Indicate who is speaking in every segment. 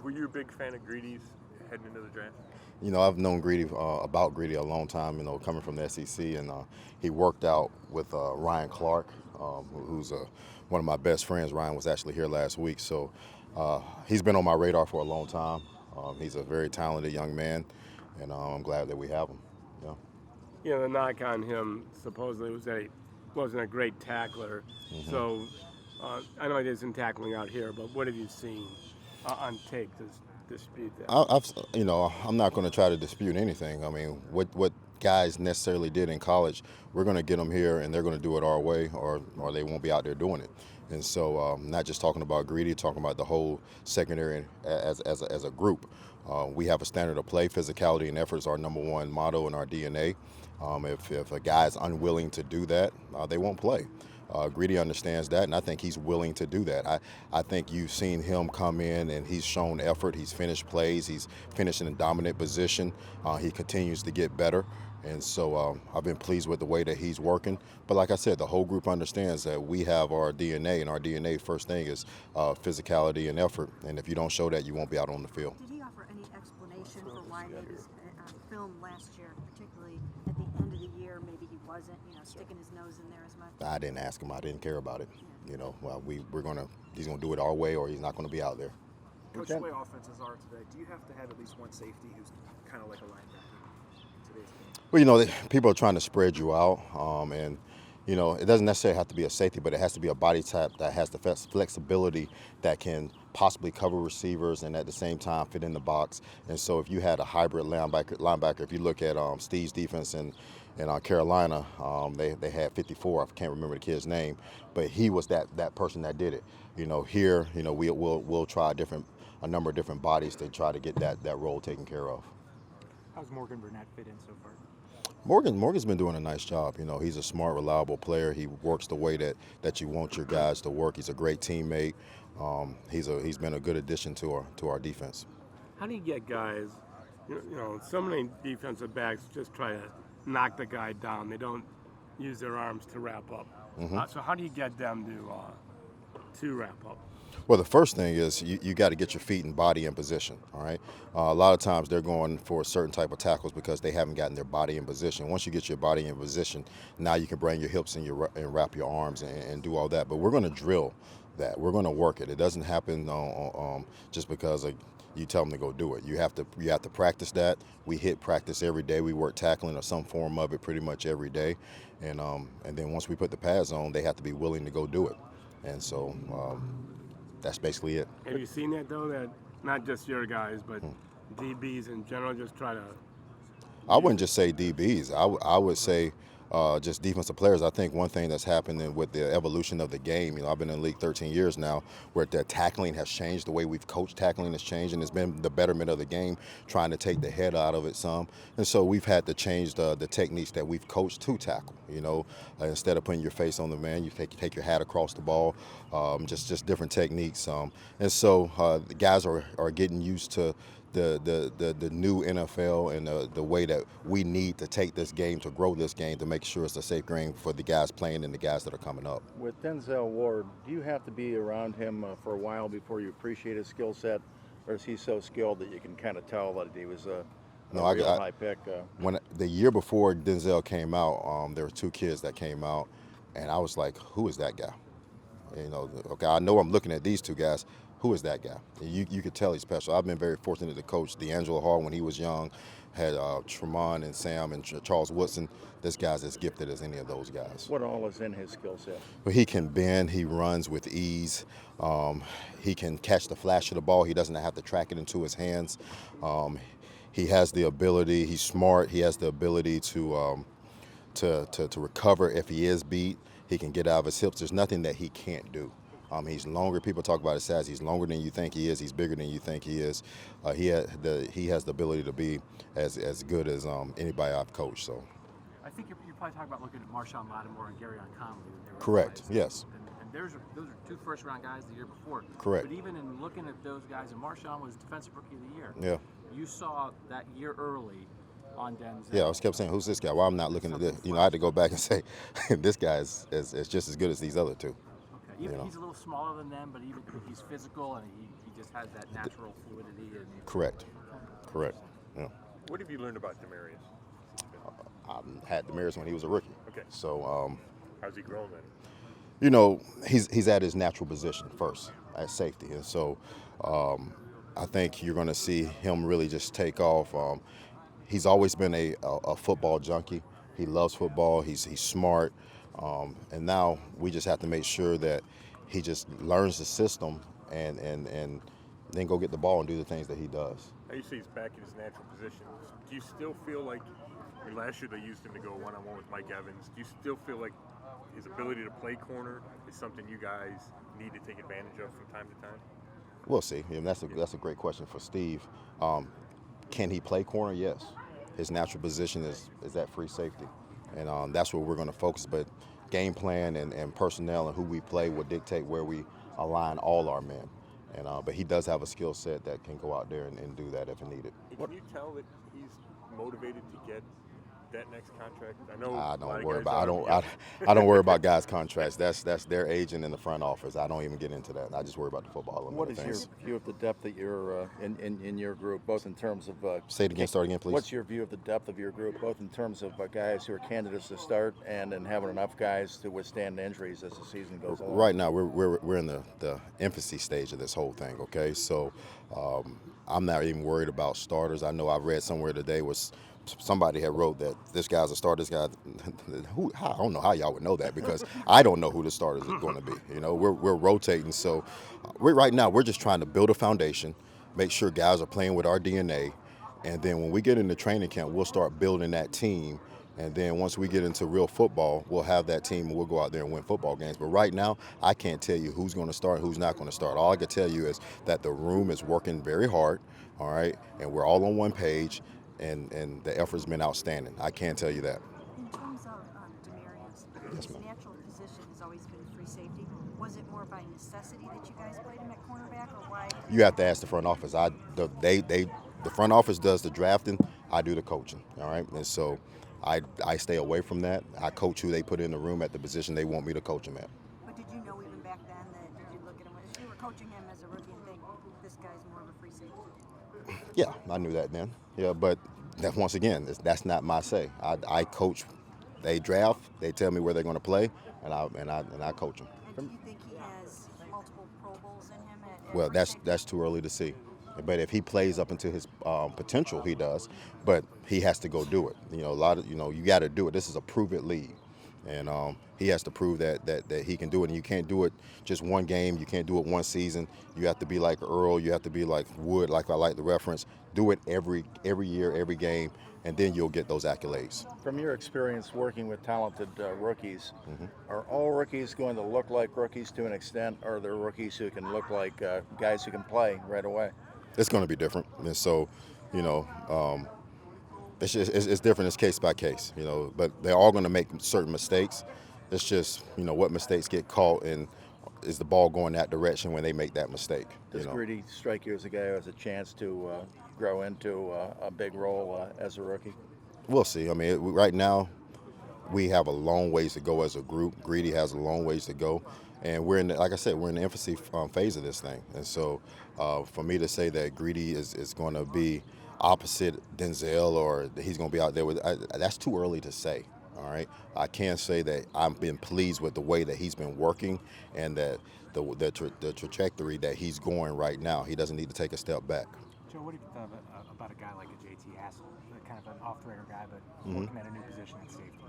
Speaker 1: Were you a big fan of Greedy's heading into the draft?
Speaker 2: I've known Greedy about Greedy a long time. Coming from the SEC, and he worked out with Ryan Clark, who's one of my best friends. Ryan was actually here last week, so he's been on my radar for a long time. He's a very talented young man, and I'm glad that we have him. Yeah.
Speaker 1: The knock on him supposedly was that he wasn't a great tackler. So I know he isn't tackling out here, but what have you seen on tape to dispute that?
Speaker 2: I'm not going to try to dispute anything. I mean, what guys necessarily did in college, we're going to get them here, and they're going to do it our way, or they won't be out there doing it. And so, not just talking about Greedy, talking about the whole secondary as a group. We have a standard of play. Physicality and effort is our number one motto in our DNA. If a guy is unwilling to do that, they won't play. Greedy understands that, and I think he's willing to do that. I think you've seen him come in, and he's shown effort. He's finished plays. He's finished in a dominant position. He continues to get better. And so I've been pleased with the way that he's working. But like I said, the whole group understands that we have our DNA, and our DNA first thing is physicality and effort. And if you don't show that, you won't be out on the field.
Speaker 3: Did he offer any explanation for why maybe film last year, particularly at the end of the year, maybe he wasn't, sticking his nose in there as much?
Speaker 2: I didn't ask him. I didn't care about it. Well, he's gonna do it our way, or he's not gonna be out there.
Speaker 4: Coach, the way offenses are today, do you have to have at least one safety who's kind of like a linebacker in today's game?
Speaker 2: Well, people are trying to spread you out, and it doesn't necessarily have to be a safety, but it has to be a body type that has the flexibility that can possibly cover receivers and at the same time fit in the box. And so, if you had a hybrid linebacker, if you look at Steve's defense in Carolina, they had 54. I can't remember the kid's name, but he was that person that did it. Here, we'll try a number of different bodies to try to get that role taken care of.
Speaker 5: How's Morgan Burnett fit in so far?
Speaker 2: Morgan's been doing a nice job. He's a smart, reliable player. He works the way that you want your guys to work. He's a great teammate. He's been a good addition to our defense.
Speaker 1: How do you get guys? So many defensive backs just try to knock the guy down. They don't use their arms to wrap up. So how do you get them to wrap up?
Speaker 2: Well, the first thing is you got to get your feet and body in position, all right? A lot of times they're going for a certain type of tackles because they haven't gotten their body in position. Once you get your body in position, now you can bring your hips and wrap your arms and do all that. But we're going to drill that. We're going to work it. It doesn't happen just because you tell them to go do it. You have to practice that. We hit practice every day. We work tackling or some form of it pretty much every day. And then once we put the pads on, they have to be willing to go do it. And so that's basically it.
Speaker 1: Have you seen that, though, that not just your guys, but DBs in general just try to...
Speaker 2: I wouldn't just say DBs. I would say just defensive players. I think one thing that's happening with the evolution of the game, I've been in the league 13 years now, where the tackling has changed, the way we've coached tackling has changed, and it's been the betterment of the game, trying to take the head out of it some. And so we've had to change the techniques that we've coached to tackle. Instead of putting your face on the man, you take your hat across the ball, just different techniques. And so the guys are getting used to the new NFL and the way that we need to take this game to grow this game to make sure it's a safe game for the guys playing and the guys that are coming up.
Speaker 6: With Denzel Ward, do you have to be around him for a while before you appreciate his skill set, or is he so skilled that you can kind of tell that he was a real high pick?
Speaker 2: When the year before Denzel came out, there were two kids that came out, and I was like, who is that guy? Okay, I know I'm looking at these two guys. Who is that guy? You could tell he's special. I've been very fortunate to coach D'Angelo Hall when he was young, had Tremont and Sam and Charles Woodson. This guy's as gifted as any of those guys.
Speaker 6: What all is in his skill set?
Speaker 2: Well, he can bend, he runs with ease, he can catch the flash of the ball. He doesn't have to track it into his hands. He has the ability, he's smart, he has the ability to recover if he is beat. He can get out of his hips. There's nothing that he can't do. He's longer. People talk about his size. He's longer than you think he is. He's bigger than you think he is. He has the ability to be as good as anybody I've coached. So,
Speaker 5: I think you're probably talking about looking at Marshawn Lattimore and Garyon Conley.
Speaker 2: Correct. Yes.
Speaker 5: And those are two first-round guys the year before.
Speaker 2: Correct.
Speaker 5: But even in looking at those guys, and Marshawn was Defensive Rookie of the Year.
Speaker 2: Yeah.
Speaker 5: You saw that year early on Denzel.
Speaker 2: Yeah, I was kept saying, who's this guy? Well, I'm not looking at this. I had to go back and say, this guy is just as good as these other two.
Speaker 5: Okay. He's a little smaller than them, but even he's physical and he just has that natural fluidity and
Speaker 2: Correct. Yeah.
Speaker 7: What have you learned about Demarius?
Speaker 2: I had Demarius when he was a rookie.
Speaker 7: Okay.
Speaker 2: So,
Speaker 7: How's he grown then?
Speaker 2: you know, he's at his natural position first at safety, and so I think you're going to see him really just take off. He's always been a football junkie. He loves football. He's smart, and now we just have to make sure that he just learns the system and then go get the ball and do the things that he does.
Speaker 7: Now you say he's back in his natural position. Do you still feel like, I mean, last year they used him to go one-on-one with Mike Evans. Do you still feel like his ability to play corner is something you guys need to take advantage of from time to time?
Speaker 2: We'll see. That's a great question for Steve. Can he play corner? Yes. His natural position is at free safety, and that's where we're going to focus. But game plan and personnel and who we play will dictate where we align all our men. And but he does have a skill set that can go out there and do that if needed.
Speaker 7: Can you tell that he's motivated to get that next contract? I know.
Speaker 2: I don't worry about guys' contracts. That's their agent in the front office. I don't even get into that. I just worry about the football.
Speaker 6: What is your view of the depth that you're in your group, both in terms of
Speaker 2: say it again, start again, please.
Speaker 6: What's your view of the depth of your group, both in terms of guys who are candidates to start and in having enough guys to withstand injuries as the season goes along?
Speaker 2: Right now, we're in the infancy stage of this whole thing. Okay, so I'm not even worried about starters. I know I read somewhere today was. Somebody had wrote that this guy's a starter. This guy, I don't know how y'all would know that because I don't know who the starters is going to be. You know, we're rotating. So right now we're just trying to build a foundation, make sure guys are playing with our DNA, and then when we get into training camp, we'll start building that team. And then once we get into real football, we'll have that team and we'll go out there and win football games. But right now, I can't tell you who's going to start, who's not going to start. All I can tell you is that the room is working very hard, all right, and we're all on one page. And the effort's been outstanding. I can tell you that.
Speaker 3: In terms of Demarius, his natural position has always been free safety. Was it more by necessity that you guys played him at cornerback, or why?
Speaker 2: You have to ask the front office. The front office does the drafting. I do the coaching. All right, and so I stay away from that. I coach who they put in the room at the position they want me to coach them at.
Speaker 3: But did you know even back then that did you look at him as you were coaching him as a rookie and think this guy's more of a free safety?
Speaker 2: Yeah, I knew that then. Yeah, but once again, that's not my say. I coach. They draft. They tell me where they're going to play, and I coach them.
Speaker 3: And do you think he has multiple Pro Bowls in him?
Speaker 2: Well, that's too early to see. But if he plays up into his potential, he does. But he has to go do it. You know, you got to do it. This is a prove-it league. And he has to prove that he can do it. And you can't do it just one game. You can't do it one season. You have to be like Earl. You have to be like Wood, like I like the reference. Do it every year, every game, and then you'll get those accolades.
Speaker 6: From your experience working with talented rookies, are all rookies going to look like rookies to an extent, or are there rookies who can look like guys who can play right away?
Speaker 2: It's going to be different. And so, you know, it's different. It's case by case, you know, but they're all going to make certain mistakes. It's just, you know, what mistakes get caught, and is the ball going that direction when they make that mistake?
Speaker 6: Does Greedy strike you as a guy who has a chance to grow into a big role as a rookie?
Speaker 2: We'll see. I mean, right now we have a long ways to go as a group. Greedy has a long ways to go, and we're in, like I said, we're in the infancy phase of this thing. And so, for me to say that Greedy is going to be opposite Denzel or he's going to be out there with, that's too early to say. All right, I can say that I've been pleased with the way that he's been working and that the trajectory that he's going right now. He doesn't need to take a step back.
Speaker 5: Joe, what do you think about a guy like a JT Hassel, kind of an off-the-radar guy, but working at a new position at safety?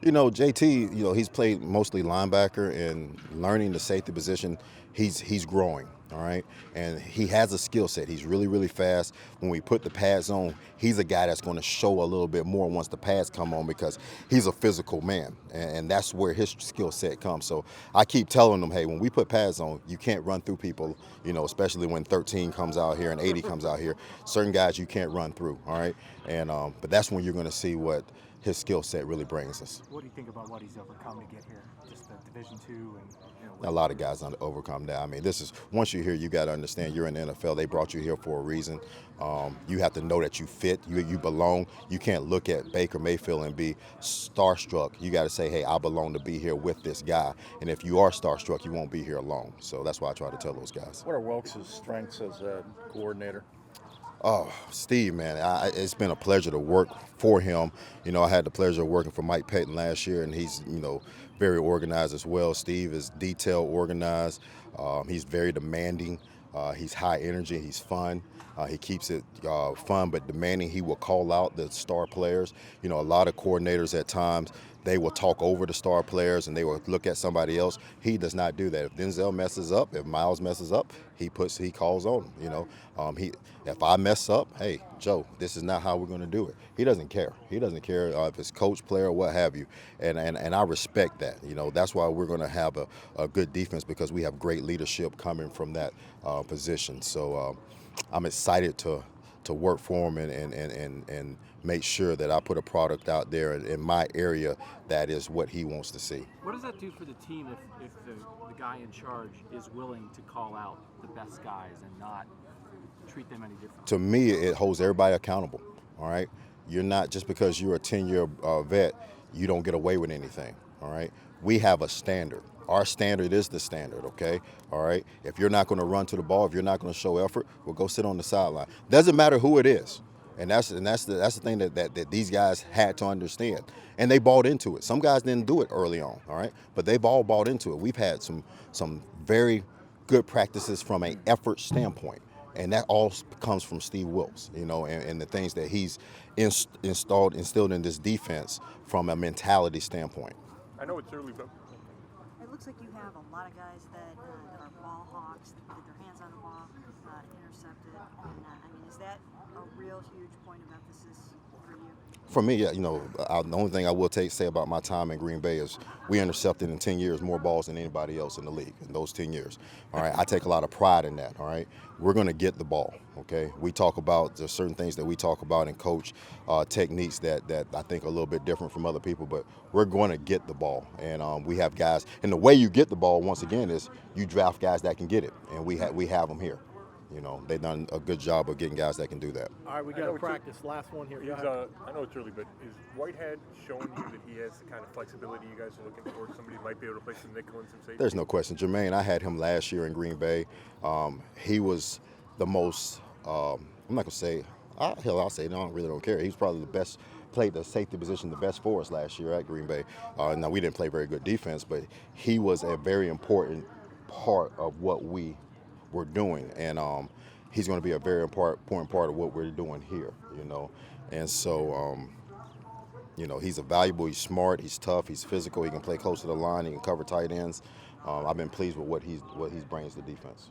Speaker 2: You know, JT, you know, he's played mostly linebacker, and learning the safety position, he's growing, all right? And he has a skill set. He's really, really fast. When we put the pads on, he's a guy that's going to show a little bit more once the pads come on because he's a physical man, and that's where his skill set comes. So I keep telling him, hey, when we put pads on, you can't run through people, you know, especially when 13 comes out here and 80 comes out here. Certain guys you can't run through, all right? And but that's when you're going to see what his skill set really brings us.
Speaker 5: What do you think about what he's overcome to get here? Just the Division II and
Speaker 2: A lot of guys overcome that. I mean, this is once you're here, you got to understand you're in the NFL. They brought you here for a reason. You have to know that you fit, you belong. You can't look at Baker Mayfield and be starstruck. You got to say, hey, I belong to be here with this guy. And if you are starstruck, you won't be here alone. So that's why I try to tell those guys.
Speaker 6: What are Wilkes' strengths as a coordinator?
Speaker 2: Oh, Steve, man, it's been a pleasure to work for him. You know, I had the pleasure of working for Mike Pettin last year, and he's, very organized as well. Steve is detailed, organized. He's very demanding. He's high energy. He's fun. He keeps it fun but demanding. He will call out the star players. You know, a lot of coordinators at times, they will talk over the star players and they will look at somebody else. He does not do that. If Denzel messes up, if Miles messes up, he calls on him. If I mess up, hey, Joe, this is not how we're going to do it. He doesn't care. He doesn't care if it's coach, player, what have you. And I respect that. That's why we're going to have a good defense, because we have great leadership coming from that position. So I'm excited to work for him and make sure that I put a product out there in my area that is what he wants to see.
Speaker 8: What does that do for the team if the guy in charge is willing to call out the best guys and not treat them any differently?
Speaker 2: To me, it holds everybody accountable, all right? You're not, just because you're a 10-year vet, you don't get away with anything, all right? We have a standard. Our standard is the standard, okay? All right? If you're not going to run to the ball, if you're not going to show effort, well, go sit on the sideline. Doesn't matter who it is. And that's the thing that these guys had to understand. And they bought into it. Some guys didn't do it early on, all right? But they've all bought into it. We've had some very good practices from an effort standpoint. And that all comes from Steve Wilkes, and the things that he's instilled in this defense from a mentality standpoint.
Speaker 7: I know it's early, but
Speaker 3: It looks like you have a lot of guys that are ball hawks, that get their hands on the ball, intercepted. And, is that a real huge point of emphasis for you?
Speaker 2: For me, yeah, the only thing I will say about my time in Green Bay is we intercepted in 10 years more balls than anybody else in the league in those 10 years. All right, I take a lot of pride in that. All right, we're going to get the ball. Okay, we talk about there's certain things that we talk about in coach techniques that I think are a little bit different from other people, but we're going to get the ball, and we have guys. And the way you get the ball, once again, is you draft guys that can get it, and we have them here. They've done a good job of getting guys that can do that.
Speaker 1: All right, we got to practice. Last one here. Go ahead.
Speaker 7: I know it's early, but is Whitehead showing you that he has the kind of flexibility you guys are looking for? Somebody who might be able to play some nickel and some safety?
Speaker 2: There's no question. Jermaine, I had him last year in Green Bay. He was the most, I'm not going to say, I'll say it, I really don't care. He was probably the best, played the safety position the best for us last year at Green Bay. Now, we didn't play very good defense, but he was a very important part of what we were doing, and he's going to be a very important part of what we're doing here, and so he's valuable, he's smart, he's tough, he's physical, he can play close to the line, he can cover tight ends. I've been pleased with what he brings to defense.